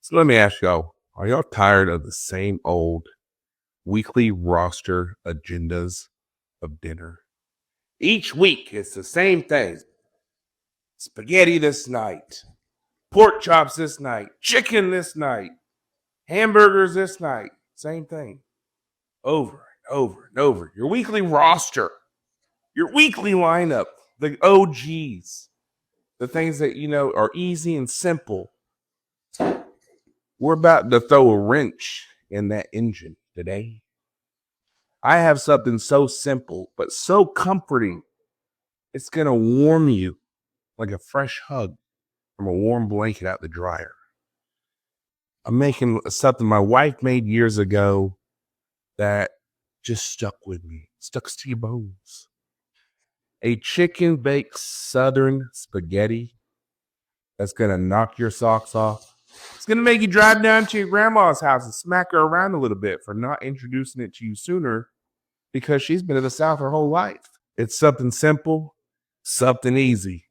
So let me ask y'all, are y'all tired of the same old weekly roster agendas of dinner? Each week it's the same thing. Spaghetti this night, pork chops this night, chicken this night, hamburgers this night. Same thing. Over and over and over. Your weekly roster, your weekly lineup, the OGs, the things that you know are easy and simple. We're about to throw a wrench in that engine today. I have something so simple, but so comforting. It's going to warm you like a fresh hug from a warm blanket out the dryer. I'm making something my wife made years ago that just stuck with me, stuck to your bones. A chicken baked southern spaghetti that's going to knock your socks off. It's going to make you drive down to your grandma's house and smack her around a little bit for not introducing it to you sooner because she's been in the South her whole life. It's something simple, something easy,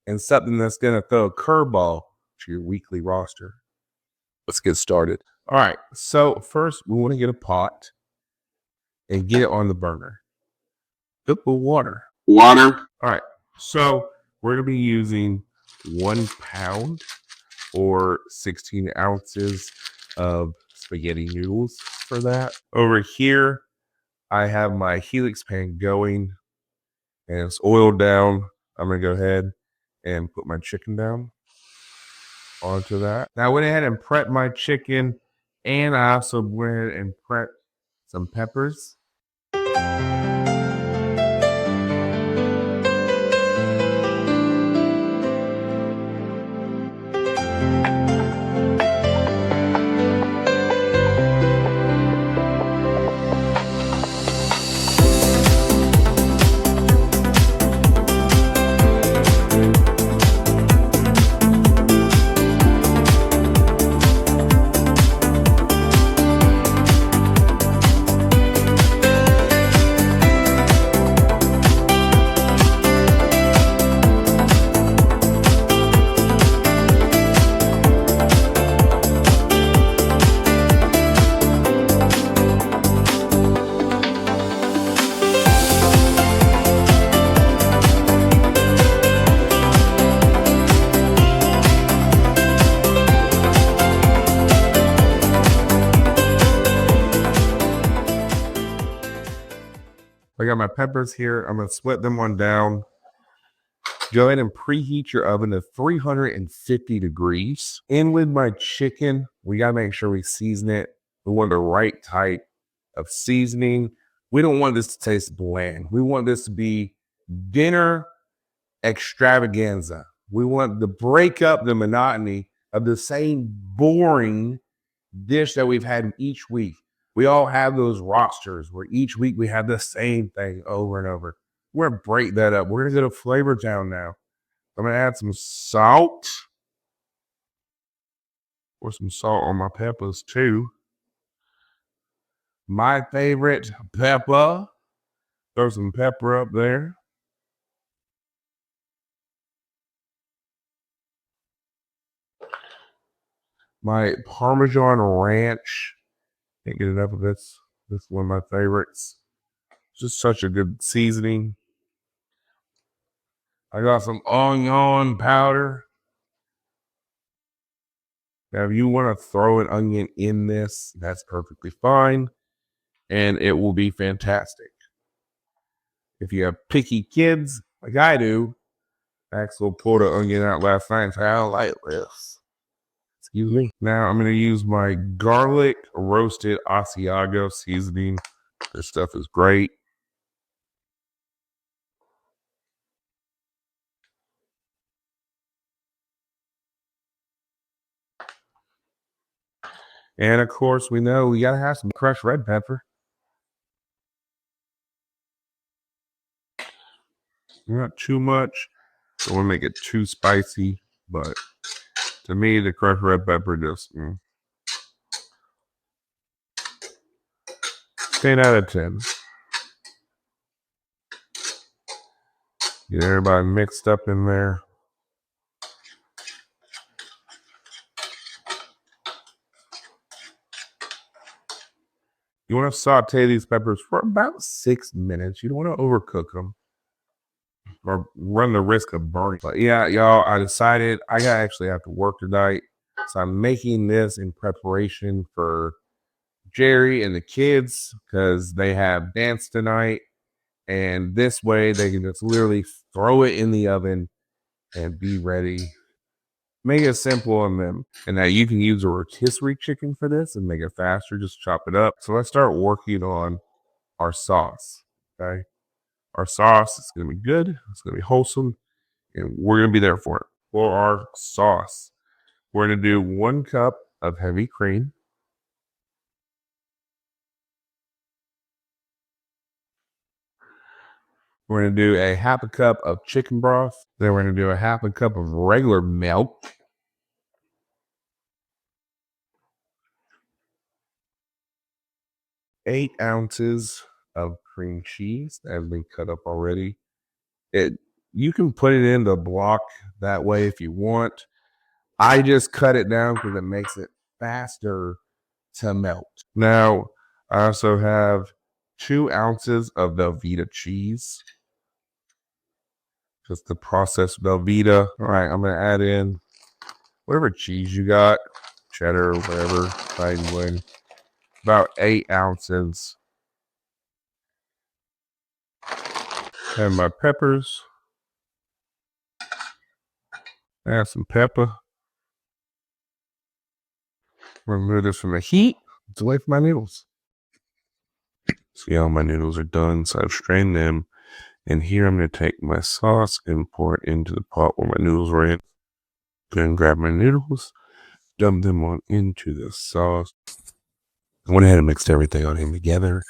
and something that's going to throw a curveball to your weekly roster. Let's get started. All right. So first, we want to get a pot and get it on the burner. Fill with water. All right. So we're going to be using 1 pound or 16 ounces of spaghetti noodles for that. Over here, I have my Helix pan going and it's oiled down. I'm going to go ahead and put my chicken down onto that. Now I went ahead and prepped my chicken, and I also went ahead and prepped some peppers. I got my peppers here. I'm going to split them one down. Go ahead and preheat your oven to 350 degrees. And with my chicken, we got to make sure we season it. We want the right type of seasoning. We don't want this to taste bland. We want this to be dinner extravaganza. We want to break up the monotony of the same boring dish that we've had each week. We all have those rosters where each week we have the same thing over and over. We're going to break that up. We're going to get a flavor down now. I'm going to add some salt. Pour some salt on my peppers too. My favorite pepper. Throw some pepper up there. My Parmesan ranch. Can't get enough of this. This is one of my favorites. Just such a good seasoning. I got some onion powder. Now, if you want to throw an onion in this, that's perfectly fine. And it will be fantastic. If you have picky kids, like I do, Axel pulled an onion out last night and said, I don't like this. Excuse me. Now I'm going to use my garlic roasted Asiago seasoning. This stuff is great. And of course, we know we got to have some crushed red pepper. Not too much. Don't want to make it too spicy, but to me, the crushed red pepper just 10 out of 10. Get everybody mixed up in there. You want to saute these peppers for about 6 minutes. You don't want to overcook them or run the risk of burning. But yeah, y'all, I decided I gotta actually have to work tonight. So I'm making this in preparation for Jerry and the kids because they have dance tonight. And this way they can just literally throw it in the oven and be ready. Make it simple on them. And now you can use a rotisserie chicken for this and make it faster. Just chop it up. So let's start working on our sauce. Okay. Our sauce is going to be good. It's going to be wholesome. And we're going to be there for it. For our sauce, we're going to do 1 cup of heavy cream. We're going to do a 1/2 cup of chicken broth. Then we're going to do a 1/2 cup of regular milk. 8 ounces of cream cheese that has been cut up already. You can put it in the block that way if you want. I just cut it down because it makes it faster to melt. Now, I also have 2 ounces of Velveeta cheese. Just the processed Velveeta. All right, I'm going to add in whatever cheese you got, cheddar or whatever, fine one. About 8 ounces. And my peppers. Add some pepper. Remove this from the heat. It's away from my noodles. See how my noodles are done, so I've strained them. And here I'm going to take my sauce and pour it into the pot where my noodles were in. Then grab my noodles, dump them on into the sauce. I went ahead and mixed everything on in together.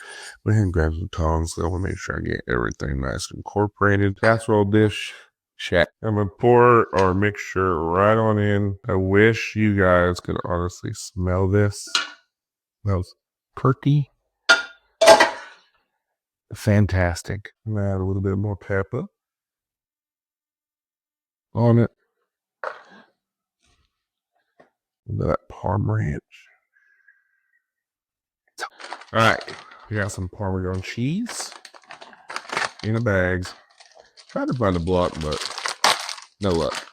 Went ahead and grabbed some tongs. So I want to make sure I get everything nice and incorporated. Casserole dish, check. I'm going to pour our mixture right on in. I wish you guys could honestly smell this. Smells pretty fantastic. I'm going to add a little bit more pepper on it. That Parm ranch. All right, we got some Parmesan cheese in the bags. Tried to find a block, but no luck.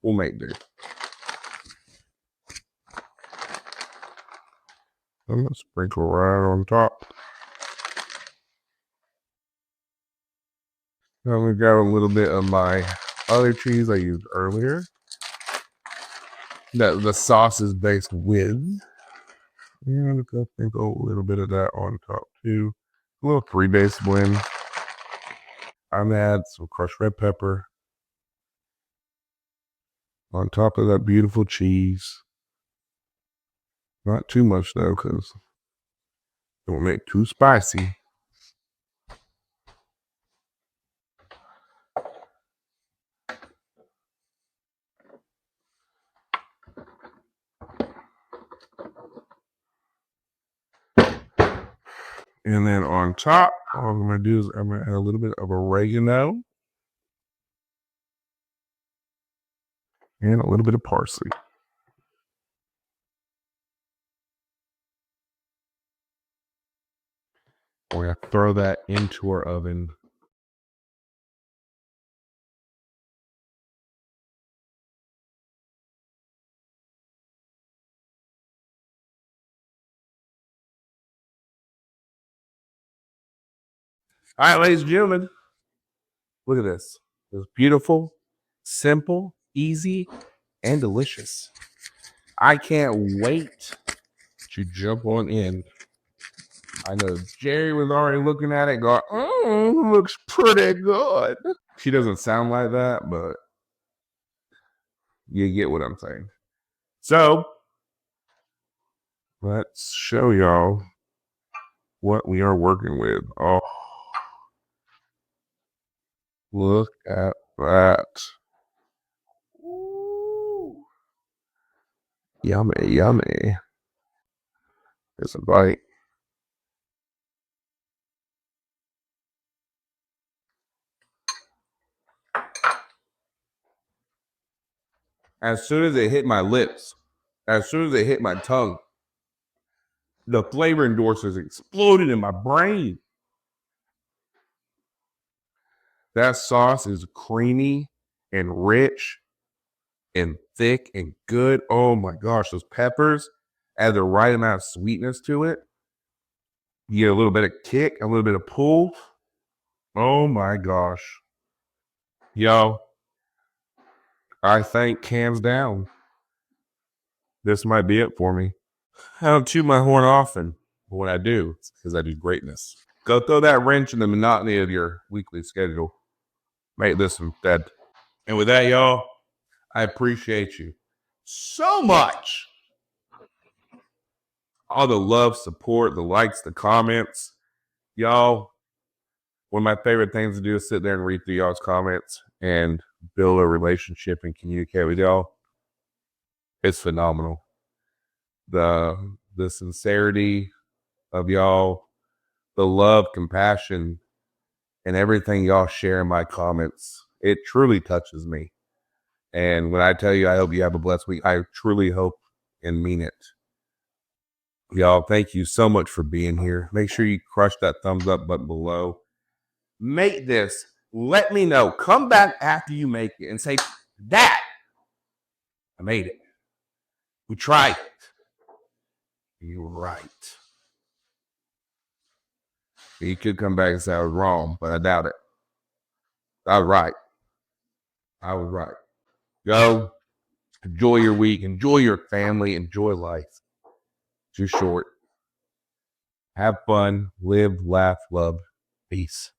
We'll make do. I'm gonna sprinkle right on top. Now we got a little bit of my other cheese I used earlier. That the sauce is based with. And I sprinkle a little bit of that on top too. A little three-base blend. I'm gonna add some crushed red pepper on top of that beautiful cheese. Not too much though, because it won't make too spicy. And then on top, all I'm going to do is I'm going to add a little bit of oregano and a little bit of parsley. We're going to throw that into our oven. All right, ladies and gentlemen, look at this. It's beautiful, simple, easy, and delicious. I can't wait to jump on in. I know Jerry was already looking at it going, looks pretty good. She doesn't sound like that, but you get what I'm saying. So, let's show y'all what we are working with. Oh, look at that. Ooh. Yummy, yummy. It's a bite. As soon as it hit my lips, as soon as it hit my tongue, The flavor endorsements exploded in my brain. That sauce is creamy and rich and thick and good. Oh my gosh, those peppers add the right amount of sweetness to it. You get a little bit of kick, a little bit of pull. Oh my gosh. Yo, I think hands down, this might be it for me. I don't toot my horn often, but when I do, it's because I do greatness. Go throw that wrench in the monotony of your weekly schedule. Make this instead. And with that, y'all, I appreciate you so much. All the love, support, the likes, the comments. Y'all, one of my favorite things to do is sit there and read through y'all's comments and build a relationship and communicate with y'all. It's phenomenal. The sincerity of y'all, the love, compassion, and everything y'all share in my comments, it truly touches me. And when I tell you I hope you have a blessed week, I truly hope and mean it. Y'all, thank you so much for being here. Make sure you crush that thumbs up button below. Make this. Let me know. Come back after you make it and say, Dad, I made it. We tried it. You're right. You could come back and say I was wrong, but I doubt it. I was right. I was right. Go. Enjoy your week. Enjoy your family. Enjoy life. It's too short. Have fun. Live, laugh, love. Peace.